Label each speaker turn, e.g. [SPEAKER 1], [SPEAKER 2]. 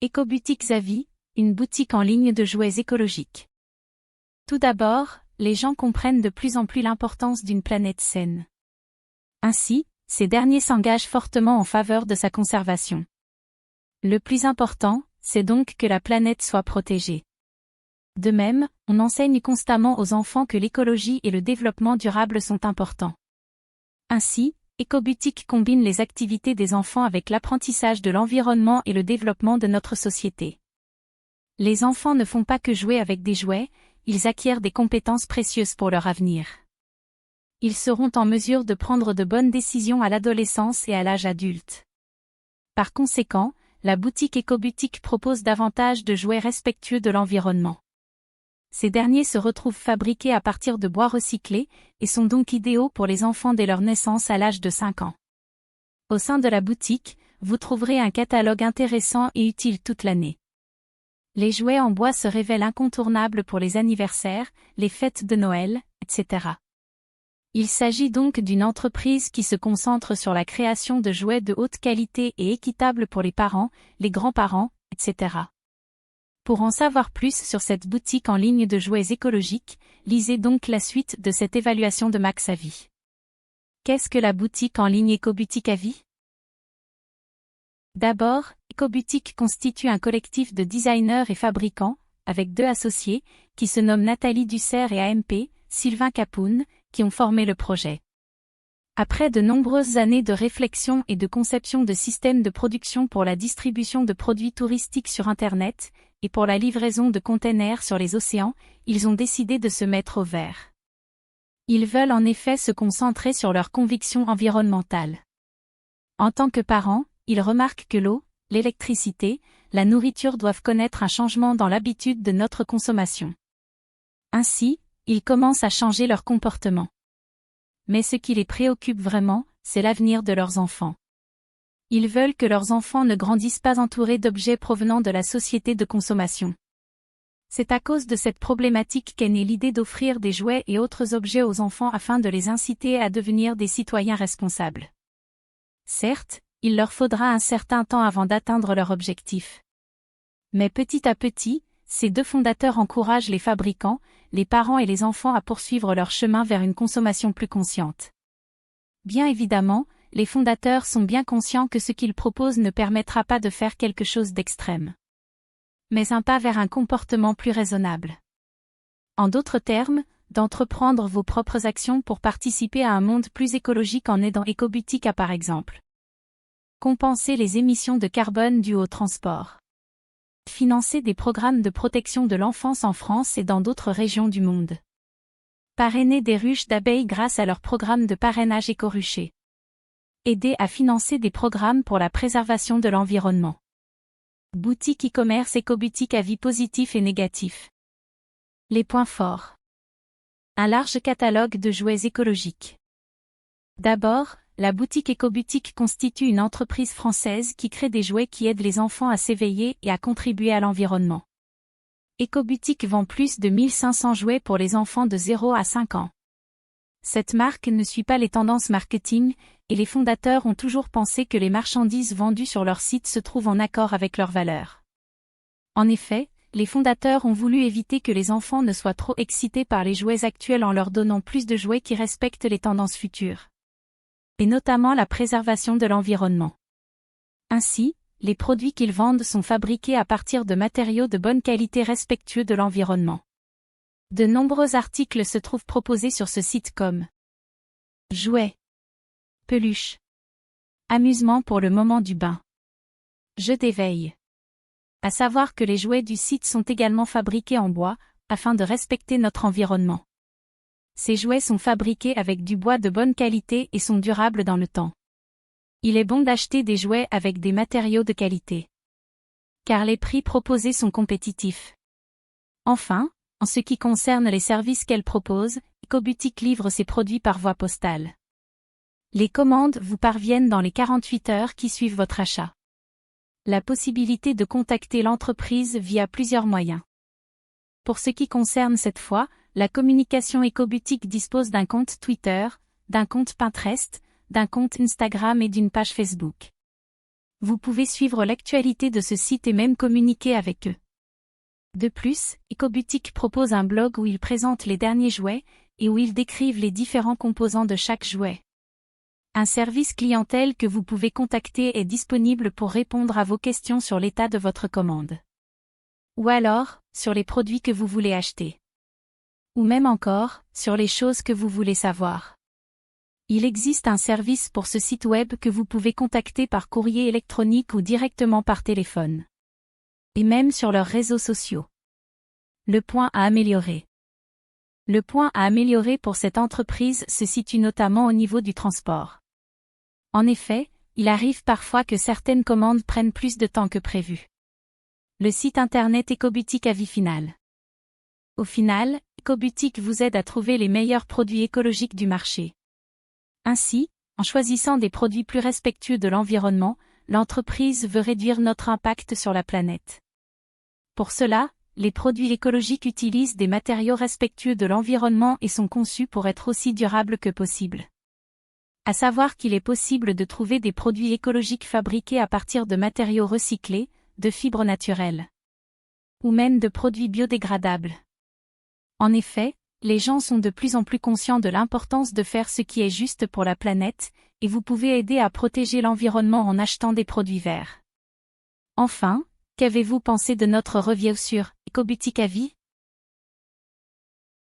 [SPEAKER 1] Écoboutique Xavi, une boutique en ligne de jouets écologiques. Tout d'abord, les gens comprennent de plus en plus l'importance d'une planète saine. Ainsi, ces derniers s'engagent fortement en faveur de sa conservation. Le plus important, c'est donc que la planète soit protégée. De même, on enseigne constamment aux enfants que l'écologie et le développement durable sont importants. Ainsi, Écoboutique combine les activités des enfants avec l'apprentissage de l'environnement et le développement de notre société. Les enfants ne font pas que jouer avec des jouets, ils acquièrent des compétences précieuses pour leur avenir. Ils seront en mesure de prendre de bonnes décisions à l'adolescence et à l'âge adulte. Par conséquent, la boutique Écoboutique propose davantage de jouets respectueux de l'environnement. Ces derniers se retrouvent fabriqués à partir de bois recyclés, et sont donc idéaux pour les enfants dès leur naissance à l'âge de 5 ans. Au sein de la boutique, vous trouverez un catalogue intéressant et utile toute l'année. Les jouets en bois se révèlent incontournables pour les anniversaires, les fêtes de Noël, etc. Il s'agit donc d'une entreprise qui se concentre sur la création de jouets de haute qualité et équitables pour les parents, les grands-parents, etc. Pour en savoir plus sur cette boutique en ligne de jouets écologiques, lisez donc la suite de cette évaluation de Max Avis. Qu'est-ce que la boutique en ligne Écoboutique Avis ? D'abord, Écoboutique constitue un collectif de designers et fabricants, avec 2 associés, qui se nomment Nathalie Dussert et AMP, Sylvain Capoun, qui ont formé le projet. Après de nombreuses années de réflexion et de conception de systèmes de production pour la distribution de produits touristiques sur Internet, et pour la livraison de containers sur les océans, ils ont décidé de se mettre au vert. Ils veulent en effet se concentrer sur leurs convictions environnementales. En tant que parents, ils remarquent que l'eau, l'électricité, la nourriture doivent connaître un changement dans l'habitude de notre consommation. Ainsi, ils commencent à changer leur comportement. Mais ce qui les préoccupe vraiment, c'est l'avenir de leurs enfants. Ils veulent que leurs enfants ne grandissent pas entourés d'objets provenant de la société de consommation. C'est à cause de cette problématique qu'est née l'idée d'offrir des jouets et autres objets aux enfants afin de les inciter à devenir des citoyens responsables. Certes, il leur faudra un certain temps avant d'atteindre leur objectif. Mais petit à petit, ces 2 fondateurs encouragent les fabricants, les parents et les enfants à poursuivre leur chemin vers une consommation plus consciente. Bien évidemment, les fondateurs sont bien conscients que ce qu'ils proposent ne permettra pas de faire quelque chose d'extrême. Mais un pas vers un comportement plus raisonnable. En d'autres termes, d'entreprendre vos propres actions pour participer à un monde plus écologique en aidant Écoboutique à par exemple compenser les émissions de carbone dues au transport. Financer des programmes de protection de l'enfance en France et dans d'autres régions du monde. Parrainer des ruches d'abeilles grâce à leur programme de parrainage écorucher. Aider à financer des programmes pour la préservation de l'environnement. Boutique e-commerce Écoboutique avis positifs et négatifs. Les points forts. Un large catalogue de jouets écologiques. D'abord, la boutique Écoboutique constitue une entreprise française qui crée des jouets qui aident les enfants à s'éveiller et à contribuer à l'environnement. Écoboutique vend plus de 1500 jouets pour les enfants de 0 à 5 ans. Cette marque ne suit pas les tendances marketing, et les fondateurs ont toujours pensé que les marchandises vendues sur leur site se trouvent en accord avec leurs valeurs. En effet, les fondateurs ont voulu éviter que les enfants ne soient trop excités par les jouets actuels en leur donnant plus de jouets qui respectent les tendances futures. Et notamment la préservation de l'environnement. Ainsi, les produits qu'ils vendent sont fabriqués à partir de matériaux de bonne qualité respectueux de l'environnement. De nombreux articles se trouvent proposés sur ce site comme jouets, peluches, amusement pour le moment du bain, jeux d'éveil. À savoir que les jouets du site sont également fabriqués en bois, afin de respecter notre environnement. Ces jouets sont fabriqués avec du bois de bonne qualité et sont durables dans le temps. Il est bon d'acheter des jouets avec des matériaux de qualité. Car les prix proposés sont compétitifs. Enfin, en ce qui concerne les services qu'elle propose, Écoboutique livre ses produits par voie postale. Les commandes vous parviennent dans les 48 heures qui suivent votre achat. La possibilité de contacter l'entreprise via plusieurs moyens. Pour ce qui concerne cette fois, la communication Écoboutique dispose d'un compte Twitter, d'un compte Pinterest, d'un compte Instagram et d'une page Facebook. vous pouvez suivre l'actualité de ce site et même communiquer avec eux. De plus, Ecoboutique propose un blog où ils présentent les derniers jouets et où ils décrivent les différents composants de chaque jouet. Un service clientèle que vous pouvez contacter est disponible pour répondre à vos questions sur l'état de votre commande. Ou alors, sur les produits que vous voulez acheter. Ou même encore, sur les choses que vous voulez savoir. Il existe un service pour ce site web que vous pouvez contacter par courrier électronique ou directement par téléphone. Et même sur leurs réseaux sociaux. Le point à améliorer. Le point à améliorer pour cette entreprise se situe notamment au niveau du transport. En effet, il arrive parfois que certaines commandes prennent plus de temps que prévu. Le site internet Ecoboutique Avis Final. Au final, Ecoboutique vous aide à trouver les meilleurs produits écologiques du marché. Ainsi, en choisissant des produits plus respectueux de l'environnement, l'entreprise veut réduire notre impact sur la planète. Pour cela, les produits écologiques utilisent des matériaux respectueux de l'environnement et sont conçus pour être aussi durables que possible. À savoir qu'il est possible de trouver des produits écologiques fabriqués à partir de matériaux recyclés, de fibres naturelles. Ou même de produits biodégradables. En effet, les gens sont de plus en plus conscients de l'importance de faire ce qui est juste pour la planète, et vous pouvez aider à protéger l'environnement en achetant des produits verts. Enfin, qu'avez-vous pensé de notre review sur Ecoboutique Avis?